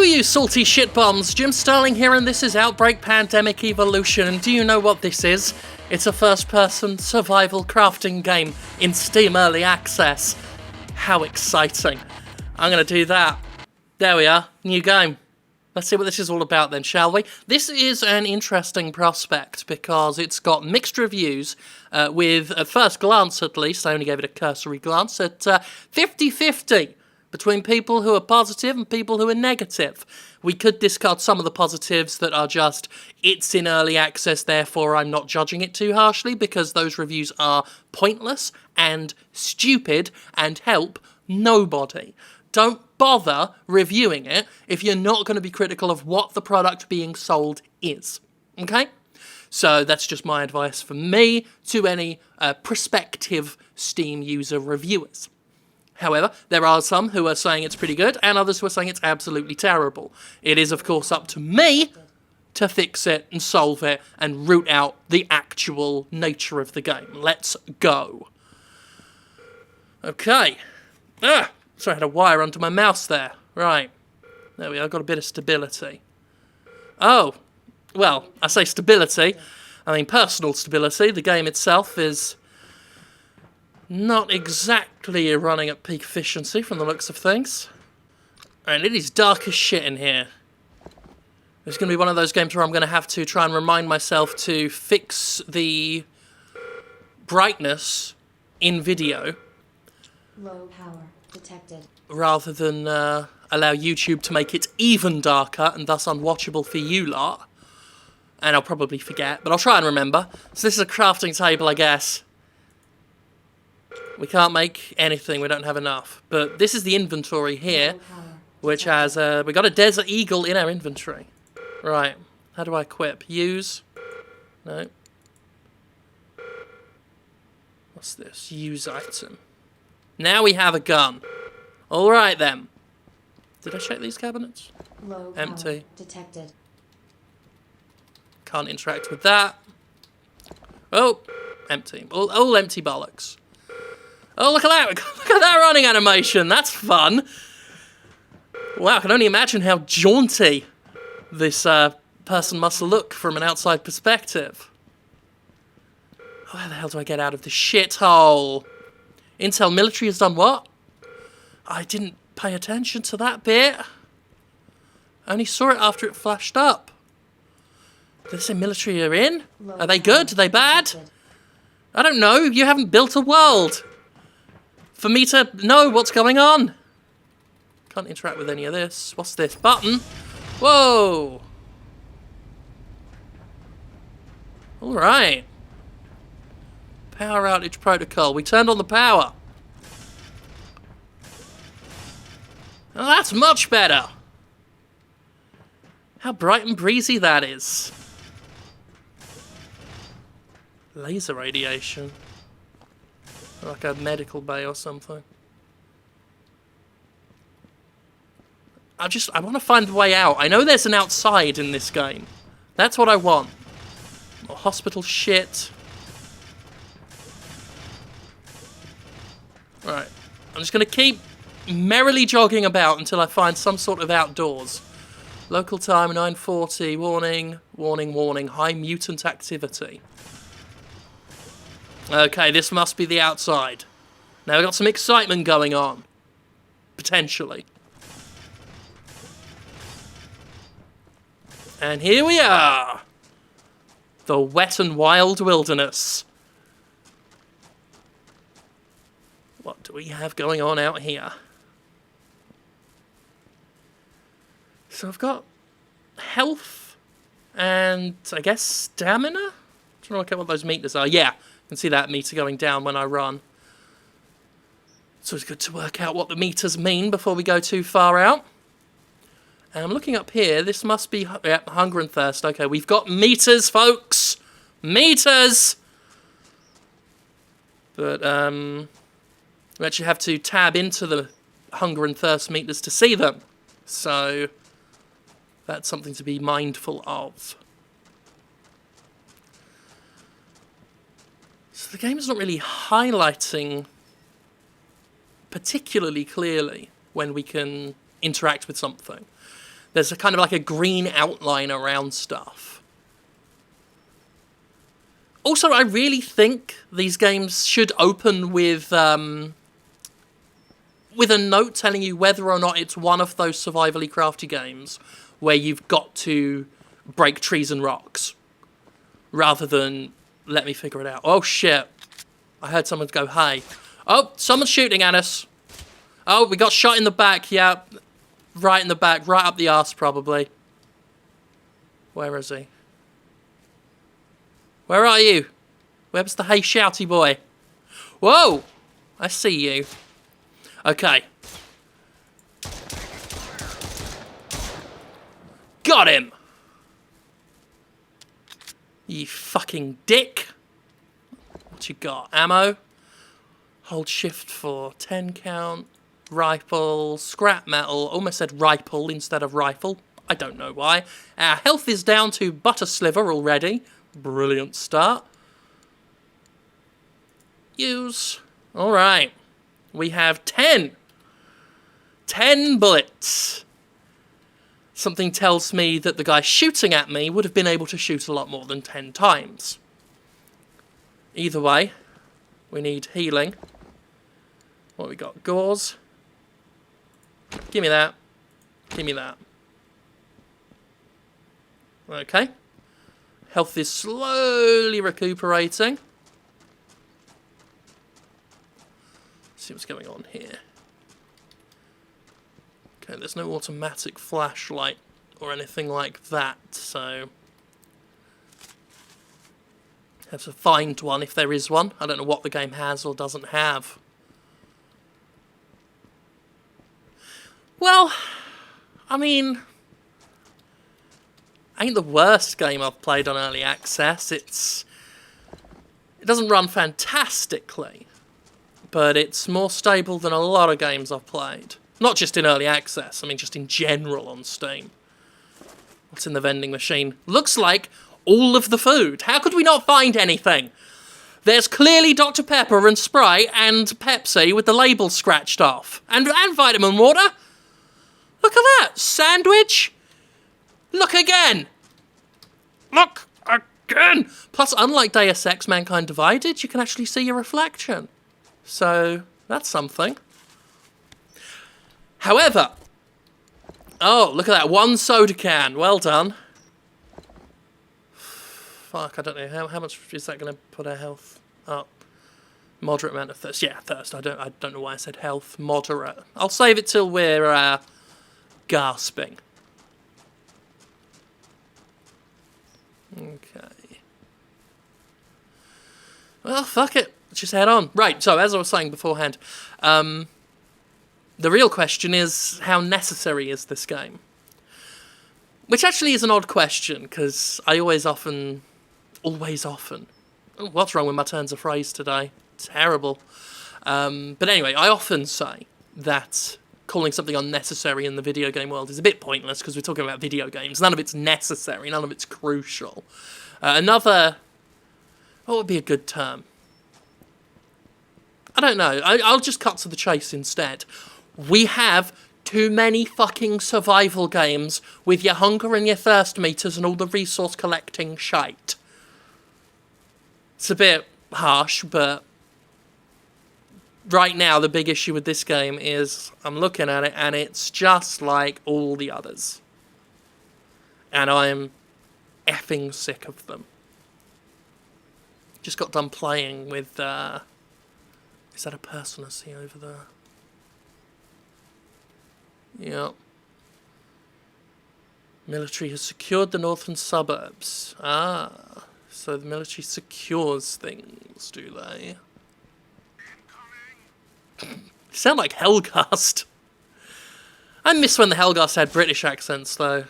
you salty shit bombs, Jim Sterling here, and this is Outbreak Pandemic Evolution. And do you know what this is? It's a first-person survival crafting game in Steam Early Access. How exciting. I'm going to do that. There we are, new game. Let's see what this is all about then, shall we? This is an interesting prospect because it's got mixed reviews with, at first glance at least, I only gave it a cursory glance, at 50-50 between people who are positive and people who are negative. We could discard some of the positives that are just, it's in early access, therefore I'm not judging it too harshly, because those reviews are pointless and stupid and help nobody. Don't bother reviewing it if you're not going to be critical of what the product being sold is. Okay? So that's just my advice from me to any prospective Steam user reviewers. However, there are some who are saying it's pretty good and others who are saying it's absolutely terrible. It is, of course, up to me to fix it and solve it and root out the actual nature of the game. Let's go. Okay. Sorry, I had a wire under my mouse there. Right. There we are, got a bit of stability. Oh, well, I say stability. I mean personal stability. The game itself is not exactly running at peak efficiency from the looks of things. And it is dark as shit in here. It's going to be one of those games where I'm going to have to try and remind myself to fix the brightness in video. Low power detected. Rather than allow YouTube to make it even darker and thus unwatchable for you lot. And I'll probably forget, but I'll try and remember. So this is a crafting table, I guess. We can't make anything, we don't have enough. But this is the inventory here, which has, we got a Desert Eagle in our inventory. Right, how do I equip? Use? No. What's this? Use item. Now we have a gun. Alright then. Did I check these cabinets? Low empty. Detected. Can't interact with that. Oh, empty. All empty bollocks. Oh, look at that! Look at that running animation! That's fun! Wow, I can only imagine how jaunty this person must look from an outside perspective. Where the hell do I get out of this shithole? Intel Military has done what? I didn't pay attention to that bit. I only saw it after it flashed up. Did they say military are in? Are they good? Are they bad? I don't know. You haven't built a world for me to know what's going on. Can't interact with any of this. What's this? Button. Whoa. Alright. Power outage protocol. We turned on the power. Oh, that's much better. How bright and breezy that is. Laser radiation. Like a medical bay or something. I want to find the way out. I know there's an outside in this game. That's what I want. More hospital shit. Right. I'm just going to keep merrily jogging about until I find some sort of outdoors. Local time 9:40. Warning, warning, warning. High mutant activity. Okay, this must be the outside. Now we've got some excitement going on. Potentially. And here we are. The wet and wild wilderness. What do we have going on out here? So I've got health and, I guess, stamina? I'm trying to work out what those meters are. Yeah. You can see that meter going down when I run. So it's good to work out what the meters mean before we go too far out. And I'm looking up here. This must be hunger and thirst. Okay, we've got meters, folks. Meters! But we actually have to tab into the hunger and thirst meters to see them. So that's something to be mindful of. So the game is not really highlighting particularly clearly when we can interact with something. There's a kind of like a green outline around stuff. Also, I really think these games should open with a note telling you whether or not it's one of those survivally crafty games where you've got to break trees and rocks, rather than let me figure it out. Oh shit! I heard someone go, "Hey!" Oh, someone's shooting at us. Oh, we got shot in the back. Yeah, right in the back, right up the arse, probably. Where is he? Where are you? Where's the hey shouty boy? Whoa! I see you. Okay. Got him! You fucking dick. What you got? Ammo? Hold shift for 10 count. Rifle. Scrap metal. Almost said rifle instead of rifle. I don't know why. Our health is down to butter sliver already. Brilliant start. Use. Alright. We have 10. 10 bullets. Something tells me that the guy shooting at me would have been able to shoot a lot more than 10 times. Either way, we need healing. What we got? Gauze. Give me that. Give me that. Okay. Health is slowly recuperating. Let's see what's going on here. Okay, there's no automatic flashlight or anything like that, so have to find one if there is one. I don't know what the game has or doesn't have. Well, I mean, ain't the worst game I've played on early access. It doesn't run fantastically, but it's more stable than a lot of games I've played. Not just in early access, I mean just in general on Steam. What's in the vending machine? Looks like all of the food. How could we not find anything? There's clearly Dr. Pepper and Sprite and Pepsi with the label scratched off. And vitamin water. Look at that. Sandwich. Look again. Look again. Plus, unlike Deus Ex Mankind Divided, you can actually see your reflection. So, that's something. However, oh, look at that. One soda can. Well done. Fuck, I don't know. How much is that going to put our health up? Moderate amount of thirst. Yeah, thirst. I don't know why I said health. Moderate. I'll save it till we're gasping. Okay. Well, fuck it. Let's just head on. Right, so as I was saying beforehand, the real question is, how necessary is this game? Which actually is an odd question, because I always often... Oh, what's wrong with my turns of phrase today? Terrible. But anyway, I often say that calling something unnecessary in the video game world is a bit pointless, because we're talking about video games. None of it's necessary, none of it's crucial. What would be a good term? I don't know. I'll just cut to the chase instead. We have too many fucking survival games with your hunger and your thirst meters and all the resource collecting shite. It's a bit harsh, but right now the big issue with this game is I'm looking at it and it's just like all the others. And I'm effing sick of them. Just got done playing with... is that a person I see over there? Yep. Military has secured the northern suburbs. Ah, so the military secures things, do they? Sound like Hellcast. I miss when the Hellcast had British accents, though.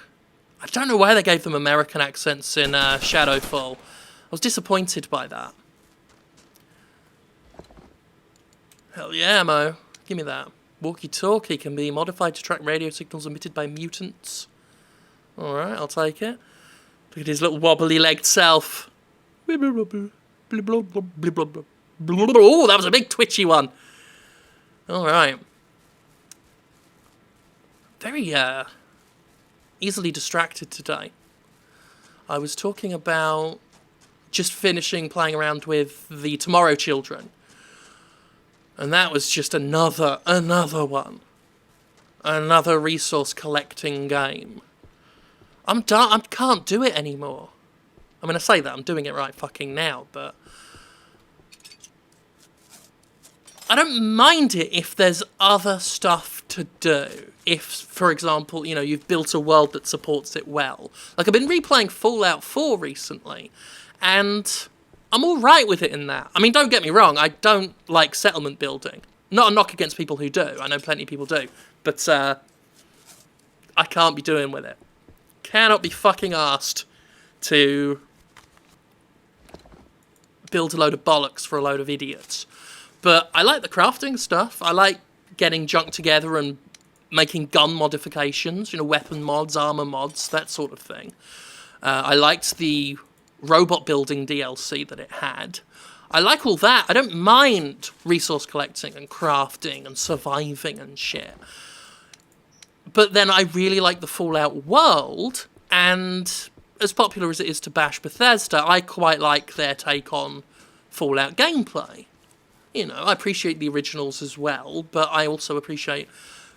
I don't know why they gave them American accents in Shadowfall. I was disappointed by that. Hell yeah, ammo. Give me that. Walkie-talkie can be modified to track radio signals emitted by mutants. Alright, I'll take it. Look at his little wobbly-legged self. Oh, that was a big twitchy one. Alright. Very, easily distracted today. I was talking about just finishing playing around with the Tomorrow Children. And that was just another one. Another resource collecting game. I'm done. I can't do it anymore. I mean, I say that, I'm doing it right fucking now, but I don't mind it if there's other stuff to do. If, for example, you know, you've built a world that supports it well. Like, I've been replaying Fallout 4 recently, and I'm alright with it in that. I mean, don't get me wrong, I don't like settlement building. Not a knock against people who do. I know plenty of people do. But, I can't be doing with it. Cannot be fucking arsed to build a load of bollocks for a load of idiots. But I like the crafting stuff. I like getting junk together and making gun modifications, you know, weapon mods, armor mods, that sort of thing. I liked the robot building DLC that it had. I like all that. I don't mind resource collecting and crafting and surviving and shit. But then I really like the Fallout world, and as popular as it is to bash Bethesda, I quite like their take on Fallout gameplay. You know, I appreciate the originals as well, but I also appreciate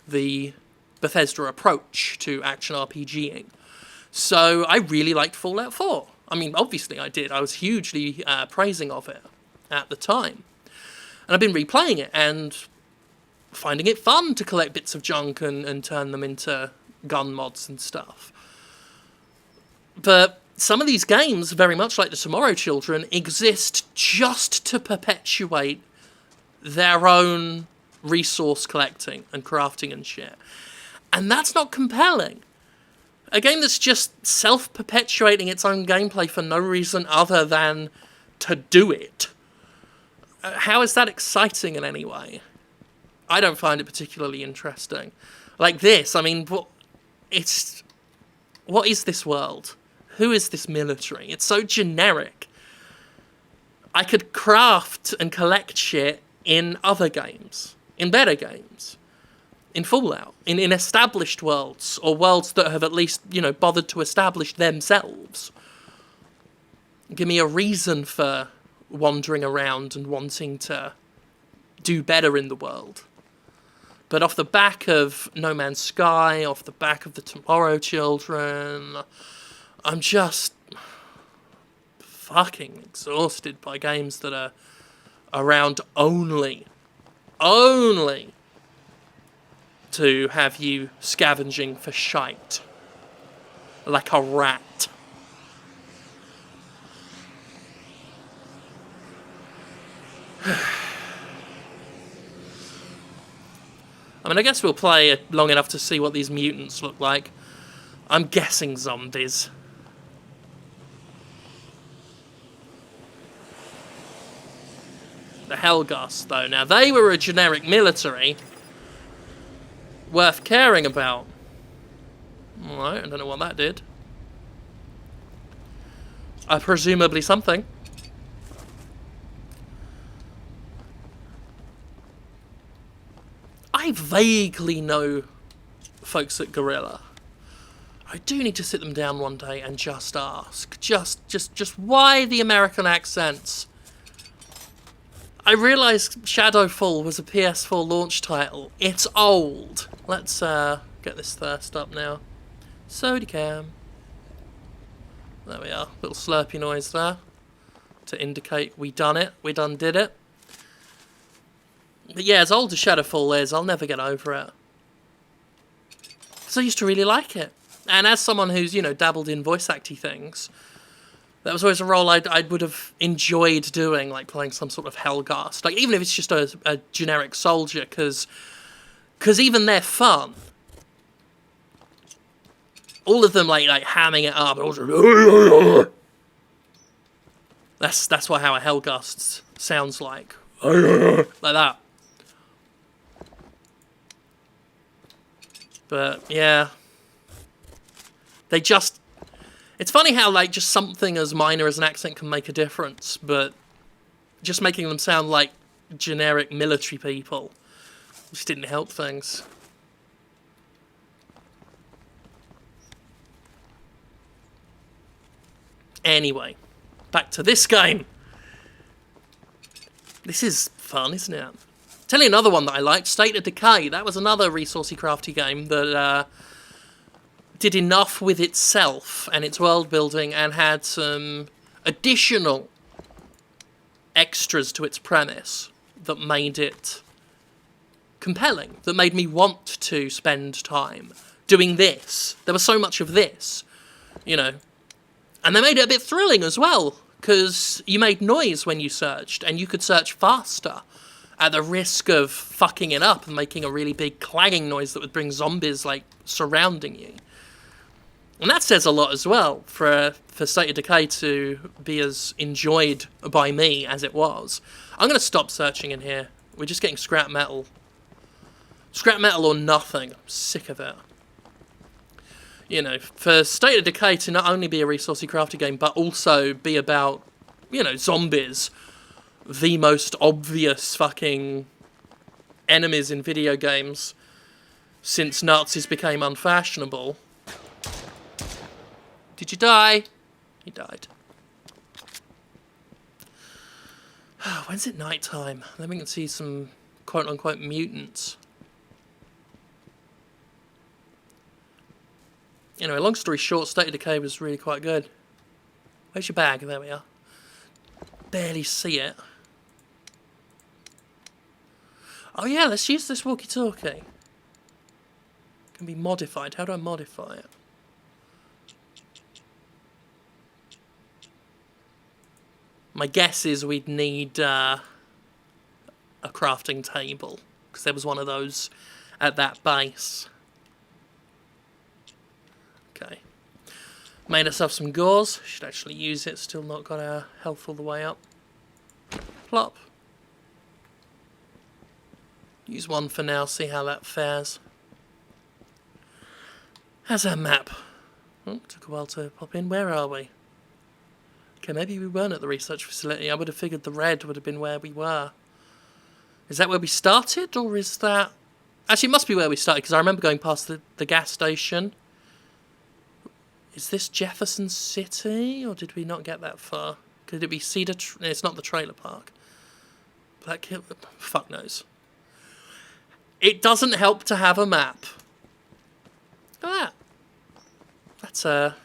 the Bethesda approach to action RPGing. So I really liked Fallout 4. I mean, obviously I did. I was hugely praising of it at the time. And I've been replaying it and finding it fun to collect bits of junk and turn them into gun mods and stuff. But some of these games, very much like the Tomorrow Children, exist just to perpetuate their own resource collecting and crafting and shit. And that's not compelling. A game that's just self-perpetuating its own gameplay for no reason other than to do it. How is that exciting in any way? I don't find it particularly interesting. Like this, I mean, what is this world? Who is this military? It's so generic. I could craft and collect shit in other games, in better games, in Fallout, in established worlds, or worlds that have at least, you know, bothered to establish themselves. Give me a reason for wandering around and wanting to do better in the world. But off the back of No Man's Sky, off the back of the Tomorrow Children, I'm just fucking exhausted by games that are around only to have you scavenging for shite. Like a rat. I mean, I guess we'll play it long enough to see what these mutants look like. I'm guessing zombies. The Helghast, though. Now, they were a generic military worth caring about. Alright, I don't know what that did. Presumably something. I vaguely know folks at Guerrilla. I do need to sit them down one day and just ask. Just why the American accents? I realised Shadowfall was a PS4 launch title. It's old. Let's get this thirst up now. Sodicam. There we are. Little slurpy noise there to indicate we done it. We done did it. But yeah, as old as Shadowfall is, I'll never get over it. Because I used to really like it. And as someone who's, you know, dabbled in voice acting things, that was always a role I would have enjoyed doing, like playing some sort of Helghast. Like, even if it's just a generic soldier, because even they're fun. All of them, like hamming it up. That's how a Helghast sounds like. Like that. But, yeah. They just... It's funny how, like, just something as minor as an accent can make a difference, but just making them sound like generic military people just didn't help things. Anyway, back to this game. This is fun, isn't it? Tell you another one that I liked, State of Decay. That was another resourcey crafty game that did enough with itself and its world building and had some additional extras to its premise that made it compelling, that made me want to spend time doing this. There was so much of this, you know. And they made it a bit thrilling as well, because you made noise when you searched, and you could search faster at the risk of fucking it up and making a really big clanging noise that would bring zombies, like, surrounding you. And that says a lot as well for State of Decay to be as enjoyed by me as it was. I'm going to stop searching in here. We're just getting scrap metal. Scrap metal or nothing. I'm sick of it. You know, for State of Decay to not only be a resourcey crafty game, but also be about, you know, zombies. The most obvious fucking enemies in video games since Nazis became unfashionable. Did you die? He died. When's it night time? Then we can see some quote-unquote mutants. Anyway, long story short, State of Decay was really quite good. Where's your bag? There we are. Barely see it. Oh yeah, let's use this walkie-talkie. Can be modified. How do I modify it? My guess is we'd need a crafting table, because there was one of those at that base. Okay. Made ourselves some gauze. Should actually use it. Still not got our health all the way up. Plop. Use one for now, see how that fares. How's our map? Oh, took a while to pop in. Where are we? Okay, maybe we weren't at the research facility. I would have figured the red would have been where we were. Is that where we started, or is that... Actually, it must be where we started, because I remember going past the gas station. Is this Jefferson City, or did we not get that far? Could it be Cedar... It's not the trailer park. Black Hill... Fuck knows. It doesn't help to have a map. Look at that. That's a...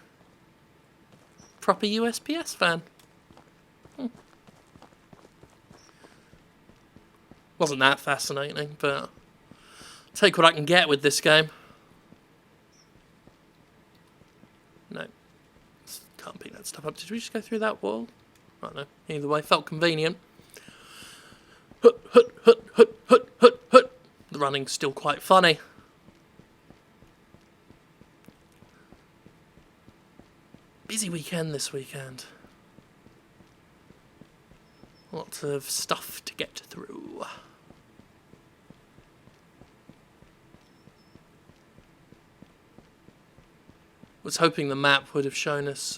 proper USPS fan. Wasn't that fascinating, but I'll take what I can get with this game. No. Can't pick that stuff up. Did we just go through that wall? I don't know. Either way, felt convenient. Hut, hut, hut, hut, hut, hut, hut. The running's still quite funny. Busy weekend this weekend. Lots of stuff to get through. Was hoping the map would have shown us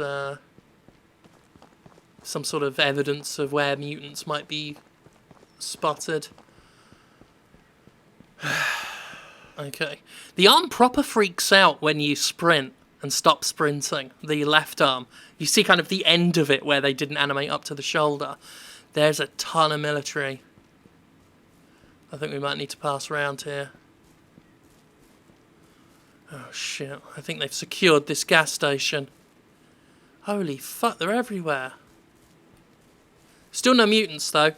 some sort of evidence of where mutants might be spotted. Okay. The arm proper freaks out when you sprint and stop sprinting, the left arm. You see kind of the end of it where they didn't animate up to the shoulder. There's a ton of military. I think we might need to pass around here. Oh shit, I think they've secured this gas station. Holy fuck, they're everywhere. Still no mutants though.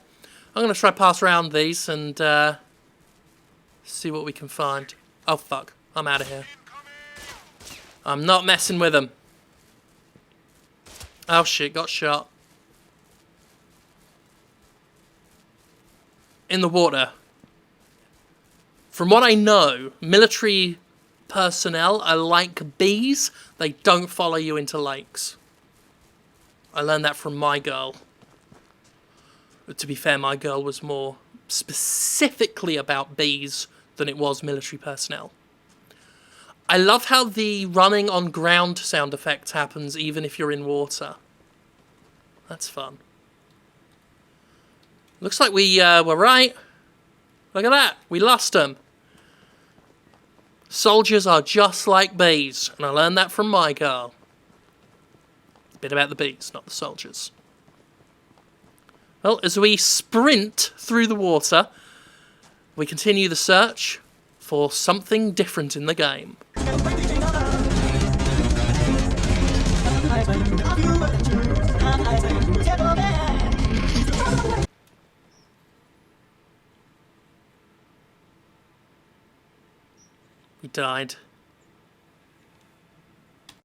I'm going to try pass around these and see what we can find. Oh fuck, I'm out of here. I'm not messing with them. Oh shit, got shot. In the water. From what I know, military personnel are like bees. They don't follow you into lakes. I learned that from my girl. To be fair, my girl was more specifically about bees than it was military personnel. I love how the running on ground sound effect happens even if you're in water. That's fun. Looks like we were right. Look at that. We lost them. Soldiers are just like bees, and I learned that from my girl. Bit about the bees, not the soldiers. Well, as we sprint through the water, we continue the search for something different in the game. He died.